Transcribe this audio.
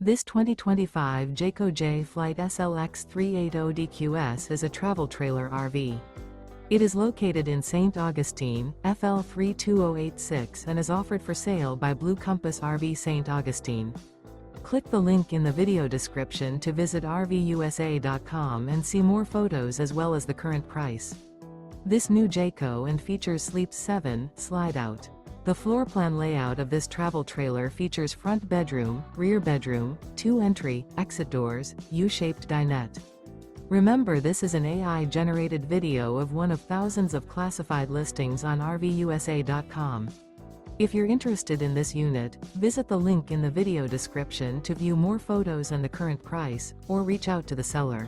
This 2025 Jayco Jay Flight SLX 380DQS is a travel trailer RV. It is located in St. Augustine, FL 32086 and is offered for sale by Blue Compass RV St. Augustine. Click the link in the video description to visit RVUSA.com and see more photos as well as the current price. This new Jayco and features Sleep 7 Slideout. The floor plan layout of this travel trailer features front bedroom, rear bedroom, 2 entry, exit doors, U-shaped dinette. Remember, this is an AI-generated video of one of thousands of classified listings on RVUSA.com. If you're interested in this unit, visit the link in the video description to view more photos and the current price, or reach out to the seller.